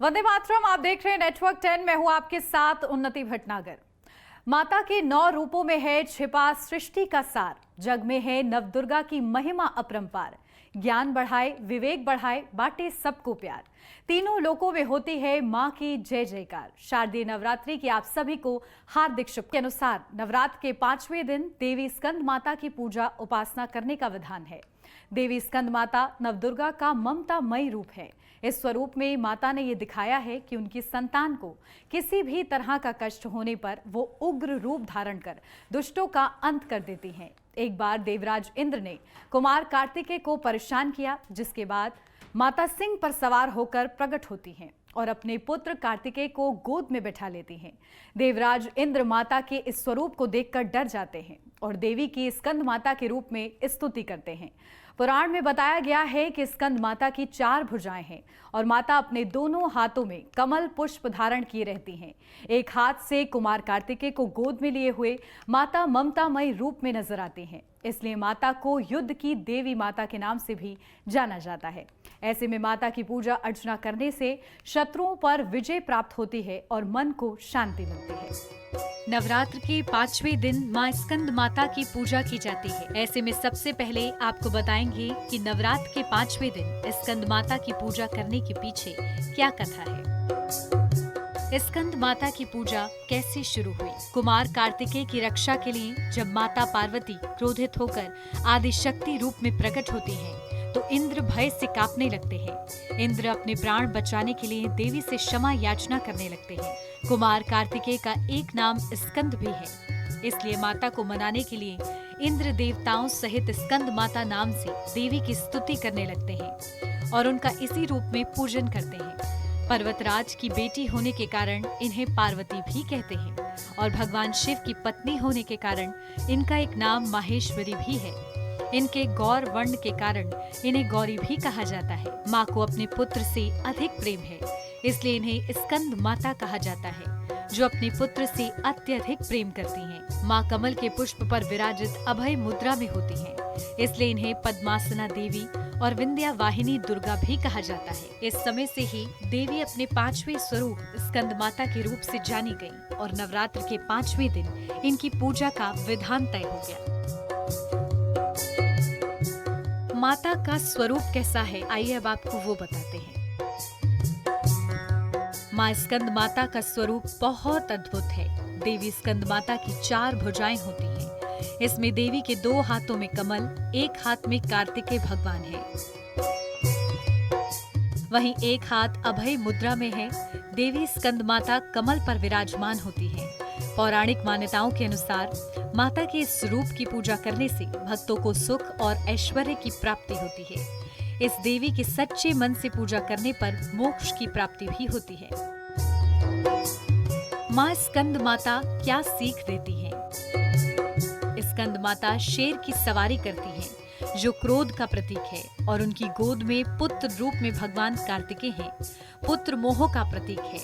वंदे मातरम, आप देख रहे हैं नेटवर्क 10। मैं हूं आपके साथ उन्नति भटनागर। माता के 9 रूपों में है छिपा सृष्टि का सार। जग में है नवदुर्गा की महिमा अपरंपार। ज्ञान बढ़ाए, विवेक बढ़ाए, बांटे सबको प्यार। तीनों लोकों में होती है मां की जय जयकार। शारदीय नवरात्रि की आप सभी को हार्दिक शुभ। के अनुसार नवरात्र के 5वें दिन देवी स्कंद माता की पूजा उपासना करने का विधान है। देवी स्कंद माता नवदुर्गा का ममतामयी रूप है। इस स्वरूप में माता ने यह दिखाया है कि उनकी संतान को किसी भी तरह का कष्ट होने पर वो उग्र रूप धारण कर दुष्टों का अंत कर देती हैं। एक बार देवराज इंद्र ने कुमार कार्तिकेय को परेशान किया, जिसके बाद माता सिंह पर सवार होकर प्रकट होती हैं और अपने पुत्र कार्तिकेय को गोद में बैठा लेती हैं। देवराज इंद्र माता के इस स्वरूप को देखकर डर जाते हैं और देवी की स्कंद माता के रूप में स्तुति करते हैं। पुराण में बताया गया है कि स्कंद माता की 4 भुजाएं हैं और माता अपने दोनों हाथों में कमल पुष्प धारण किए रहती हैं। एक हाथ से कुमार कार्तिकेय को गोद में लिए हुए माता ममतामयी रूप में नजर आती हैं। इसलिए माता को युद्ध की देवी माता के नाम से भी जाना जाता है। ऐसे में माता की पूजा अर्चना करने से शत्रुओं पर विजय प्राप्त होती है और मन को शांति मिलती है। नवरात्र के 5वें दिन मां स्कंद माता की पूजा की जाती है। ऐसे में सबसे पहले आपको बताएंगे कि नवरात्र के 5वें दिन स्कंद माता की पूजा करने के पीछे क्या कथा है। स्कंद माता की पूजा कैसे शुरू हुई। कुमार कार्तिकेय की रक्षा के लिए जब माता पार्वती क्रोधित होकर आदिशक्ति रूप में प्रकट होती हैं, तो इंद्र भय से कांपने लगते हैं। इंद्र अपने प्राण बचाने के लिए देवी से क्षमा याचना करने लगते हैं। कुमार कार्तिकेय का एक नाम स्कंद भी है, इसलिए माता को मनाने के लिए इंद्र देवताओं सहित स्कंद माता नाम से देवी की स्तुति करने लगते हैं और उनका इसी रूप में पूजन करते हैं। पर्वतराज की बेटी होने के कारण इन्हें पार्वती भी कहते हैं और भगवान शिव की पत्नी होने के कारण इनका एक नाम माहेश्वरी भी है। इनके गौर वर्ण के कारण इन्हें गौरी भी कहा जाता है। माँ को अपने पुत्र से अधिक प्रेम है, इसलिए इन्हें स्कंद माता कहा जाता है, जो अपने पुत्र से अत्यधिक प्रेम करती हैं। माँ कमल के पुष्प पर विराजित अभय मुद्रा में होती हैं, इसलिए इन्हें पद्मासना देवी और विंध्या वाहिनी दुर्गा भी कहा जाता है। इस समय से ही देवी अपने 5वें स्वरूप स्कंद माता के रूप से जानी गयी और नवरात्र के 5वें दिन इनकी पूजा का विधान तय हो गया। माता का स्वरूप कैसा है, आइए अब आपको वो बताते हैं। माँ स्कंद माता का स्वरूप बहुत अद्भुत है। देवी स्कंद माता की 4 भुजाएं होती हैं। इसमें देवी के 2 हाथों में कमल, एक हाथ में कार्तिकेय भगवान है, वहीं एक हाथ अभय मुद्रा में है। देवी स्कंद माता कमल पर विराजमान होती है। पौराणिक मान्यताओं के अनुसार माता के इस रूप की पूजा करने से भक्तों को सुख और ऐश्वर्य की प्राप्ति होती है। इस देवी की सच्चे मन से पूजा करने पर मोक्ष की प्राप्ति भी होती है। माँ स्कंद माता क्या सीख देती हैं? स्कंद माता शेर की सवारी करती हैं, जो क्रोध का प्रतीक है, और उनकी गोद में पुत्र रूप में भगवान कार्तिकेय हैं, पुत्र मोह का प्रतीक है।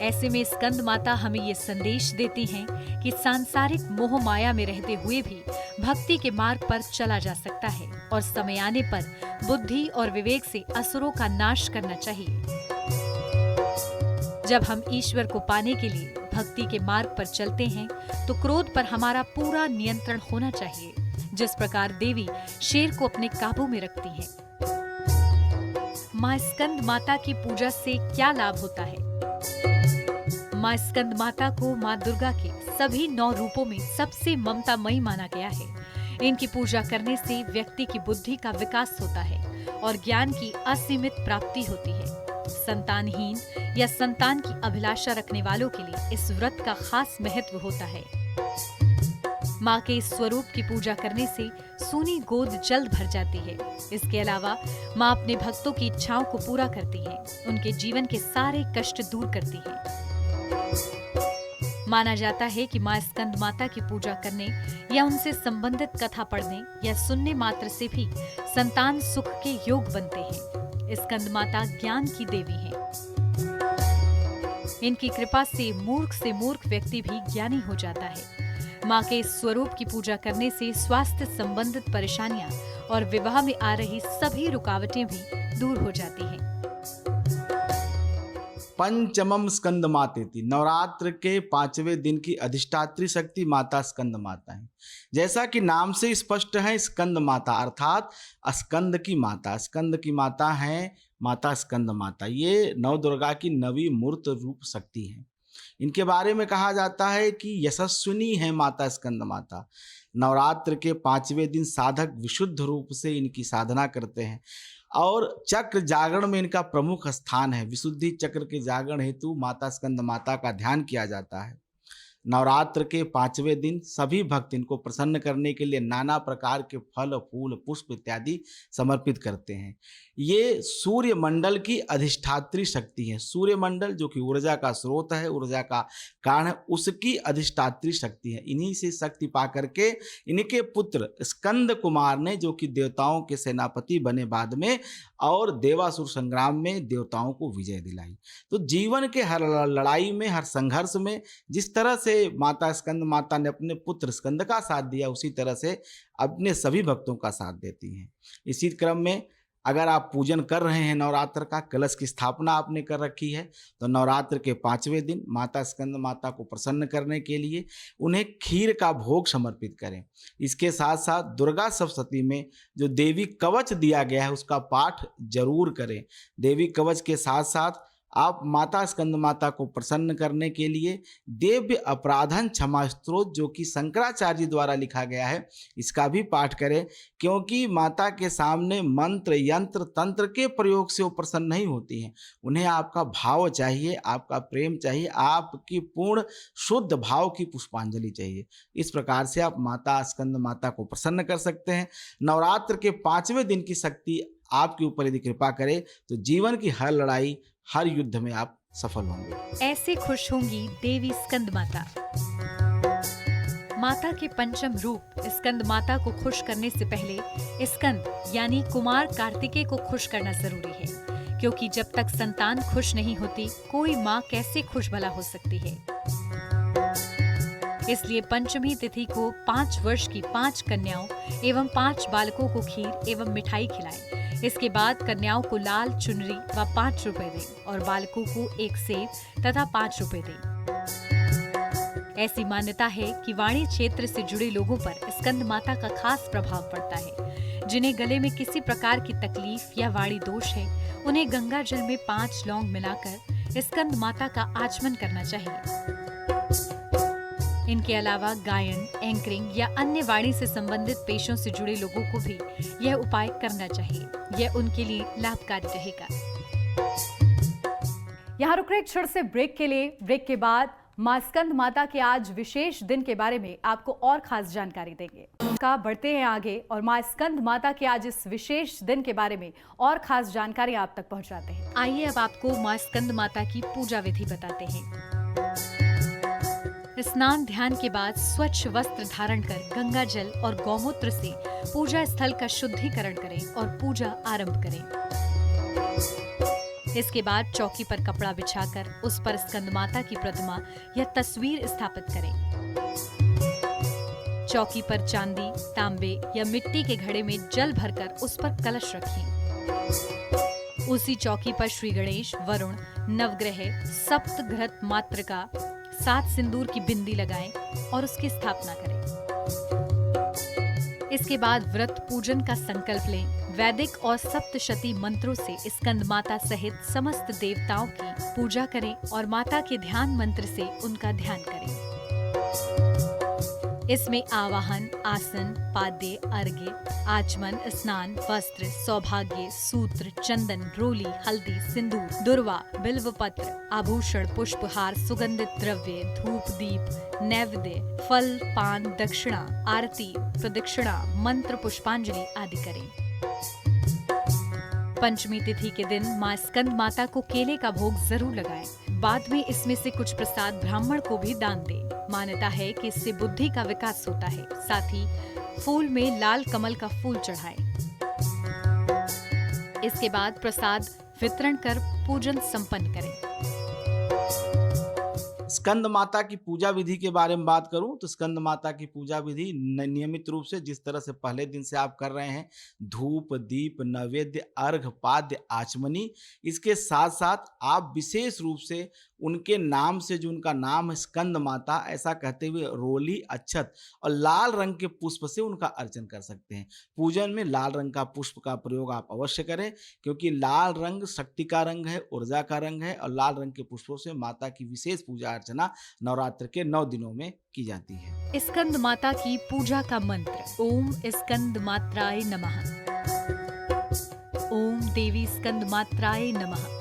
ऐसे में स्कंद माता हमें ये संदेश देती हैं कि सांसारिक मोह माया में रहते हुए भी भक्ति के मार्ग पर चला जा सकता है और समय आने पर बुद्धि और विवेक से असुरों का नाश करना चाहिए। जब हम ईश्वर को पाने के लिए भक्ति के मार्ग पर चलते हैं, तो क्रोध पर हमारा पूरा नियंत्रण होना चाहिए, जिस प्रकार देवी शेर को अपने काबू में रखती है। माँ स्कंद माता की पूजा से क्या लाभ होता है? माँ स्कंद माता को माँ दुर्गा के सभी 9 रूपों में सबसे ममतामयी माना गया है। इनकी पूजा करने से व्यक्ति की बुद्धि का विकास होता है और ज्ञान की असीमित प्राप्ति होती है। संतानहीन या संतान की अभिलाषा रखने वालों के लिए इस व्रत का खास महत्व होता है। माँ के इस स्वरूप की पूजा करने से सूनी गोद जल्द भर जाती है। इसके अलावा माँ अपने भक्तों की इच्छाओं को पूरा करती है, उनके जीवन के सारे कष्ट दूर करती है। माना जाता है कि माँ स्कंद माता की पूजा करने या उनसे संबंधित कथा पढ़ने या सुनने मात्र से भी संतान सुख के योग बनते हैं। स्कंद माता ज्ञान की देवी हैं। इनकी कृपा से मूर्ख व्यक्ति भी ज्ञानी हो जाता है। माँ के इस स्वरूप की पूजा करने से स्वास्थ्य संबंधित परेशानियां और विवाह में आ रही सभी रुकावटें भी दूर हो जाती हैं। पंचमम स्कंद मातेति, नवरात्र के 5वें दिन की अधिष्ठात्री शक्ति माता स्कंद माता है। जैसा कि नाम से स्पष्ट है, स्कंद माता अर्थात स्कंद की माता। स्कंद की माता है माता स्कंद माता। ये नवदुर्गा की नवी मूर्त रूप शक्ति है। इनके बारे में कहा जाता है कि यशस्विनी है माता स्कंद माता। नवरात्र के 5वें दिन साधक विशुद्ध रूप से इनकी साधना करते हैं और चक्र जागरण में इनका प्रमुख स्थान है। विशुद्धि चक्र के जागरण हेतु माता स्कंद माता का ध्यान किया जाता है। नवरात्र के 5वें दिन सभी भक्त इनको प्रसन्न करने के लिए नाना प्रकार के फल, फूल, पुष्प इत्यादि समर्पित करते हैं। ये सूर्य मंडल की अधिष्ठात्री शक्ति है। सूर्य मंडल जो कि ऊर्जा का स्रोत है, ऊर्जा का कारण है, उसकी अधिष्ठात्री शक्ति है। इन्हीं से शक्ति पा करके इनके पुत्र स्कंद कुमार ने, जो कि देवताओं के सेनापति बने बाद में, और देवासुर संग्राम में देवताओं को विजय दिलाई। तो जीवन के हर लड़ाई में, हर संघर्ष में जिस तरह से माता स्कंद माता ने अपने पुत्र स्कंद का साथ दिया, उसी तरह से अपने सभी भक्तों का साथ देती हैं। इसी क्रम में अगर आप पूजन कर रहे हैं, नवरात्र का कलश की स्थापना आपने कर रखी है, तो नवरात्र के 5वें दिन माता स्कंद माता को प्रसन्न करने के लिए उन्हें खीर का भोग समर्पित करें। इसके साथ साथ दुर्गा सप्तशती में जो देवी कवच दिया गया है उसका पाठ जरूर करें। देवी कवच के साथ साथ आप माता स्कंद माता को प्रसन्न करने के लिए दिव्य अपराधन क्षमा स्तोत्र, जो कि शंकराचार्य जी द्वारा लिखा गया है, इसका भी पाठ करें। क्योंकि माता के सामने मंत्र, यंत्र, तंत्र के प्रयोग से वो प्रसन्न नहीं होती हैं। उन्हें आपका भाव चाहिए, आपका प्रेम चाहिए, आपकी पूर्ण शुद्ध भाव की पुष्पांजलि चाहिए। इस प्रकार से आप माता स्कंद माता को प्रसन्न कर सकते हैं। नवरात्र के 5वें दिन की शक्ति आपके ऊपर यदि कृपा करे तो जीवन की हर लड़ाई, हर युद्ध में आप सफल होंगे। ऐसे खुश होंगी देवी स्कंद माता। माता के पंचम रूप स्कंद माता को खुश करने से पहले स्कंद यानी कुमार कार्तिकेय को खुश करना जरूरी है, क्योंकि जब तक संतान खुश नहीं होती, कोई माँ कैसे खुश भला हो सकती है। इसलिए पंचमी तिथि को 5 वर्ष की 5 कन्याओं एवं 5 बालकों को खीर एवं मिठाई खिलाएं। इसके बाद कन्याओं को लाल चुनरी व 5 रुपए दें और बालकों को 1 सेब तथा 5 रुपए दें। ऐसी मान्यता है कि वाणी क्षेत्र से जुड़े लोगों पर स्कंद माता का खास प्रभाव पड़ता है। जिन्हें गले में किसी प्रकार की तकलीफ या वाणी दोष है, उन्हें गंगा जल में 5 लौंग मिलाकर स्कंद माता का आचमन करना चाहिए। इनके अलावा गायन, एंकरिंग या अन्य वाणी से संबंधित पेशों से जुड़े लोगों को भी यह उपाय करना चाहिए। यह उनके लिए लाभकारी रहेगा। यहाँ रुक रहे एक क्षण से ब्रेक के लिए। ब्रेक के बाद मां स्कंद माता के आज विशेष दिन के बारे में आपको और खास जानकारी देंगे। का बढ़ते हैं आगे और मां स्कंद माता के आज इस विशेष दिन के बारे में और खास जानकारी आप तक पहुंचाते हैं। आइए अब आपको मां स्कंद माता की पूजा विधि बताते हैं। स्नान ध्यान के बाद स्वच्छ वस्त्र धारण कर गंगा जल और गौमूत्र से पूजा स्थल का शुद्धिकरण करें और पूजा आरंभ करें। इसके बाद चौकी पर कपड़ा बिछाकर उस पर स्कंद माता की प्रतिमा या तस्वीर स्थापित करें। चौकी पर चांदी, तांबे या मिट्टी के घड़े में जल भरकर उस पर कलश रखें। उसी चौकी पर श्री गणेश, वरुण, नवग्रह, सप्तघृत मातृका, 7 सिंदूर की बिंदी लगाएं और उसकी स्थापना करें। इसके बाद व्रत पूजन का संकल्प लें। वैदिक और सप्तशती मंत्रों से स्कंद माता सहित समस्त देवताओं की पूजा करें और माता के ध्यान मंत्र से उनका ध्यान करें। इसमें आवाहन, आसन, पाद्य, अर्घ्य, आचमन, स्नान, वस्त्र, सौभाग्य, सूत्र, चंदन, रोली, हल्दी, सिंदूर, दुर्वा, बिल्वपत्र, आभूषण, पुष्पहार, सुगंधित द्रव्य, धूप, दीप, नैवेद्य, फल, पान, दक्षिणा, आरती, प्रदक्षिणा, मंत्र, पुष्पांजलि आदि करें। पंचमी तिथि के दिन मां स्कंद माता को केले का भोग जरूर लगाएं। बाद में इसमें से कुछ प्रसाद ब्राह्मण को भी दान दें। मान्यता है कि इससे बुद्धि का विकास होता है। साथ ही फूल में लाल कमल का फूल चढ़ाएं। इसके बाद प्रसाद वितरण कर पूजन संपन्न करें। स्कंद माता की पूजा विधि के बारे में बात करूं तो स्कंद माता की पूजा विधि नियमित रूप से जिस तरह से पहले दिन से आप कर रहे हैं, धूप दीप नैवेद्य अर्घ पाद्य आचमनी, इसके साथ साथ आप विशेष रूप से उनके नाम से, जो उनका नाम है स्कंद माता, ऐसा कहते हुए रोली अक्षत और लाल रंग के पुष्प से उनका अर्चन कर सकते हैं। पूजन में लाल रंग का पुष्प का प्रयोग आप अवश्य करें, क्योंकि लाल रंग शक्ति का रंग है, ऊर्जा का रंग है और लाल रंग के पुष्पों से माता की विशेष पूजा अर्चना नवरात्र के 9 दिनों में की जाती है। स्कंद माता की पूजा का मंत्र। ओम स्कंद मात्राय नमः। ओम देवी स्कंद मात्राय नमः।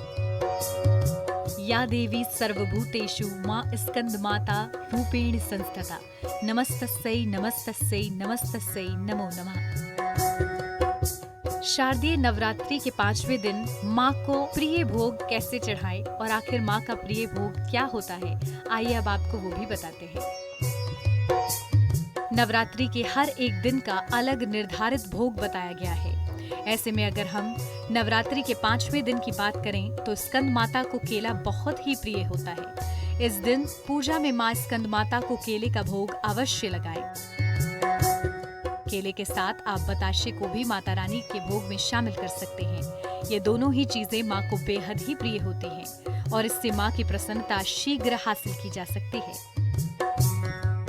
या देवी सर्वभूतेषु मां स्कंद माता रूपेण संस्थिता। नमस्तस्यै नमस्तस्यै नमस्तस्यै नमो नमः। शारदीय नवरात्रि के 5वें दिन माँ को प्रिय भोग कैसे चढ़ाएं और आखिर माँ का प्रिय भोग क्या होता है, आइए अब आपको वो भी बताते हैं। नवरात्रि के हर एक दिन का अलग निर्धारित भोग बताया गया है। ऐसे में अगर हम नवरात्रि के 5वें दिन की बात करें तो स्कंद माता को केला बहुत ही प्रिय होता है। इस दिन पूजा में माँ स्कंद माता को केले का भोग अवश्य लगाएं। केले के साथ आप बताशे को भी माता रानी के भोग में शामिल कर सकते हैं। ये दोनों ही चीजें माँ को बेहद ही प्रिय होती हैं और इससे माँ की प्रसन्नता शीघ्र हासिल की जा सकती है।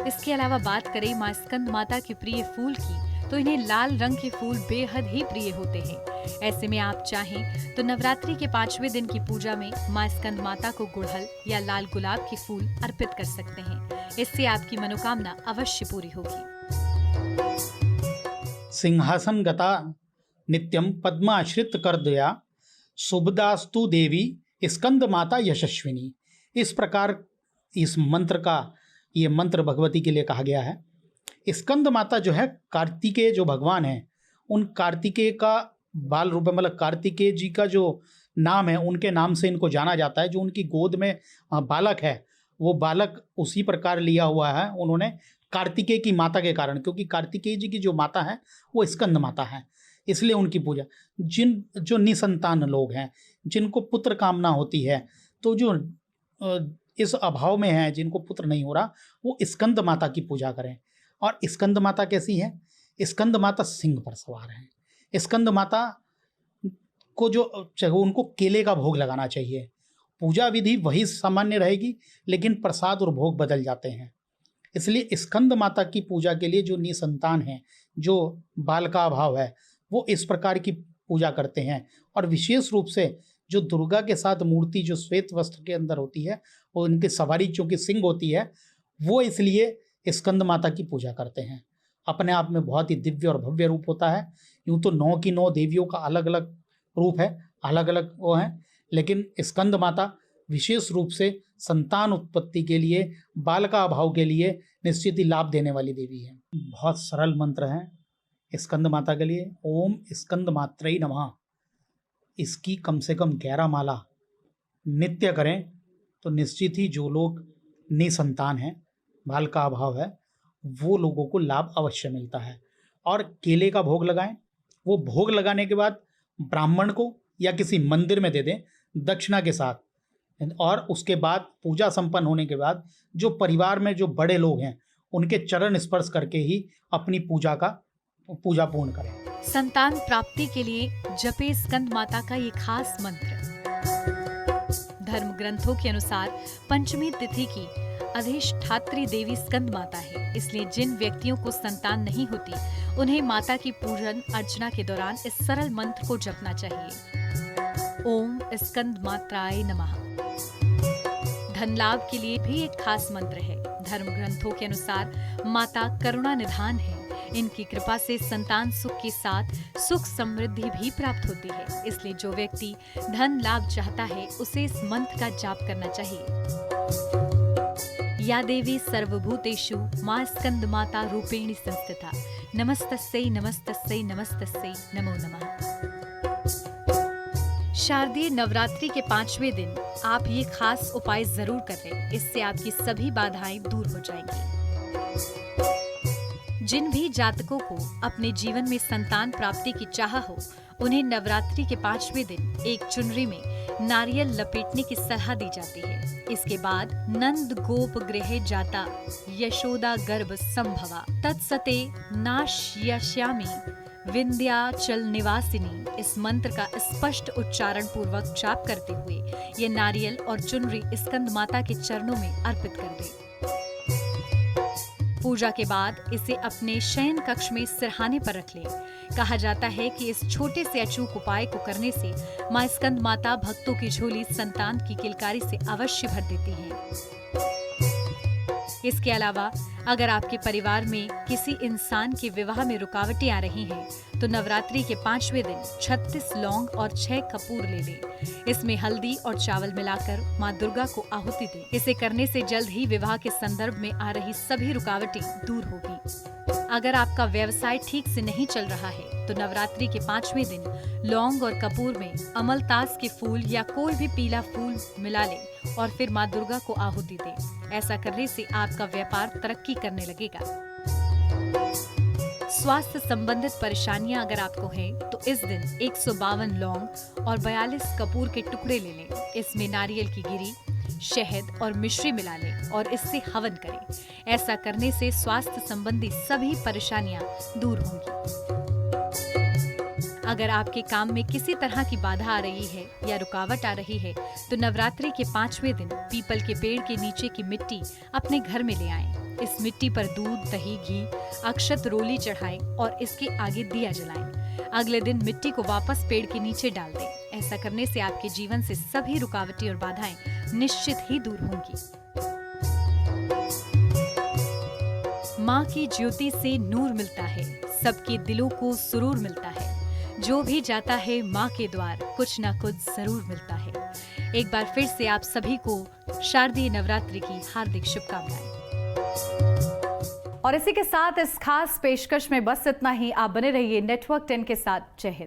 इसके अलावा बात करें माँ स्कंद माता के प्रिय फूल की, तो इन्हें लाल रंग के फूल बेहद ही प्रिय होते हैं। ऐसे में आप चाहें तो नवरात्रि के 5वें दिन की पूजा में माँ स्कंद माता को गुड़हल या लाल गुलाब के फूल अर्पित कर सकते हैं। इससे आपकी मनोकामना अवश्य पूरी होगी। सिंहासन गता नित्यम पद्माश्रित करदया शुभदास्तु देवी स्कंद माता यशस्विनी। इस प्रकार इस मंत्र का, ये मंत्र भगवती के लिए कहा गया है। स्कंद माता जो है कार्तिकेय जो भगवान हैं, उन कार्तिकेय का बाल रूप, मतलब कार्तिकेय जी का जो नाम है उनके नाम से इनको जाना जाता है। जो उनकी गोद में बालक है, वो बालक उसी प्रकार लिया हुआ है उन्होंने कार्तिकेय की माता के कारण, क्योंकि कार्तिकेय जी की जो माता है वो स्कंद माता है, इसलिए उनकी पूजा। जो निसंतान लोग हैं, जिनको पुत्र कामना होती है, तो जो इस अभाव में है, जिनको पुत्र नहीं हो रहा, वो स्कंद माता की पूजा करें। और स्कंद माता कैसी है? स्कंद माता सिंह पर सवार हैं। स्कंद माता को जो उनको केले का भोग लगाना चाहिए। पूजा विधि वही सामान्य रहेगी, लेकिन प्रसाद और भोग बदल जाते हैं। इसलिए स्कंद माता की पूजा के लिए जो निसंतान है, जो बाल का अभाव है, वो इस प्रकार की पूजा करते हैं। और विशेष रूप से जो दुर्गा के साथ मूर्ति जो श्वेत वस्त्र के अंदर होती है, वो उनकी सवारी चूँकि सिंह होती है, वो इसलिए स्कंद माता की पूजा करते हैं। अपने आप में बहुत ही दिव्य और भव्य रूप होता है। यूँ तो 9 की 9 देवियों का अलग अलग रूप है, अलग अलग वो हैं, लेकिन स्कंद माता विशेष रूप से संतान उत्पत्ति के लिए, बाल का अभाव के लिए निश्चित ही लाभ देने वाली देवी है। बहुत सरल मंत्र है स्कंद माता के लिए। ओम स्कंद मात्रै नमः। इसकी कम से कम 11 माला नित्य करें तो निश्चित ही जो लोग निसंतान हैं, बाल का अभाव है, वो लोगों को लाभ अवश्य मिलता है। और केले का भोग लगाएं। वो भोग लगाने के बाद ब्राह्मण को या किसी मंदिर में दे दें दक्षिणा के साथ। और उसके बाद पूजा संपन्न होने के बाद जो परिवार में जो बड़े लोग हैं, उनके चरण स्पर्श करके ही अपनी पूजा पूर्ण करें। संतान प्राप्ति के लिए जपे स्कंद माता का ये खास मंत्र। धर्म ग्रंथों के अनुसार पंचमी तिथि की अधिष्ठात्री देवी स्कंद माता है, इसलिए जिन व्यक्तियों को संतान नहीं होती, उन्हें माता की पूजन अर्चना के दौरान इस सरल मंत्र को जपना चाहिए। ओम स्कंद मात्राय नमः। धन लाभ के लिए भी एक खास मंत्र है। धर्म ग्रंथों के अनुसार माता करुणा निधान है। इनकी कृपा से संतान सुख के साथ सुख समृद्धि भी प्राप्त होती है, इसलिए जो व्यक्ति धन लाभ चाहता है, उसे इस मंत्र का जाप करना चाहिए। या देवी सर्वभूतेषु मां स्कंद माता रूपेण संस्थिता। नमस्तस्यै नमस्तस्यै नमस्तस्यै नमो नमः। शारदीय नवरात्रि के 5वें दिन आप ये खास उपाय जरूर करें, इससे आपकी सभी बाधाएं दूर हो जाएंगी। जिन भी जातकों को अपने जीवन में संतान प्राप्ति की चाह हो, उन्हें नवरात्रि के 5वें दिन एक चुनरी में नारियल लपेटने की सलाह दी जाती है। इसके बाद नंद गोप गृह जाता यशोदा गर्भ संभवा तत्सते नाश्यश्यामि विंध्याचल निवासिनी, इस मंत्र का स्पष्ट उच्चारण पूर्वक जाप करते हुए ये नारियल और चुनरी स्कंद माता के चरणों में अर्पित कर दे। पूजा के बाद इसे अपने शयन कक्ष में सिरहाने पर रख ले। कहा जाता है कि इस छोटे से अचूक उपाय को करने से मां स्कंद माता भक्तों की झोली संतान की किलकारी से अवश्य भर देती हैं। इसके अलावा अगर आपके परिवार में किसी इंसान के विवाह में रुकावटें आ रही हैं, तो नवरात्रि के 5वें दिन 36 लौंग और 6 कपूर ले लें। इसमें हल्दी और चावल मिलाकर मां दुर्गा को आहुति दें। इसे करने से जल्द ही विवाह के संदर्भ में आ रही सभी रुकावटें दूर होगी। अगर आपका व्यवसाय ठीक से नहीं चल रहा है, तो नवरात्रि के 5वें दिन लौंग और कपूर में अमलतास के फूल या कोई भी पीला फूल मिला लें और फिर मां दुर्गा को आहुति दें। ऐसा करने से आपका व्यापार तरक्की करने लगेगा। स्वास्थ्य संबंधित परेशानियां अगर आपको हैं, तो इस दिन 152 लौंग और 42 कपूर के टुकड़े ले लें। इसमें नारियल की गिरी, शहद और मिश्री मिला लें और इससे हवन करें। ऐसा करने से स्वास्थ्य संबंधी सभी परेशानियां दूर होंगी। अगर आपके काम में किसी तरह की बाधा आ रही है या रुकावट आ रही है, तो नवरात्रि के 5वें दिन पीपल के पेड़ के नीचे की मिट्टी अपने घर में ले आएं। इस मिट्टी पर दूध, दही, घी, अक्षत, रोली चढ़ाएं और इसके आगे दिया जलाएं। अगले दिन मिट्टी को वापस पेड़ के नीचे डाल दें। ऐसा करने से आपके जीवन से सभी रुकावटें और बाधाएं निश्चित ही दूर होंगी। माँ की ज्योति से नूर मिलता है, सबके दिलों को सुरूर मिलता है। जो भी जाता है माँ के द्वार, कुछ ना कुछ जरूर मिलता है। एक बार फिर से आप सभी को शारदीय नवरात्रि की हार्दिक शुभकामनाएं। और इसी के साथ इस खास पेशकश में बस इतना ही। आप बने रहिए नेटवर्क 10 के साथ। जय हिंद।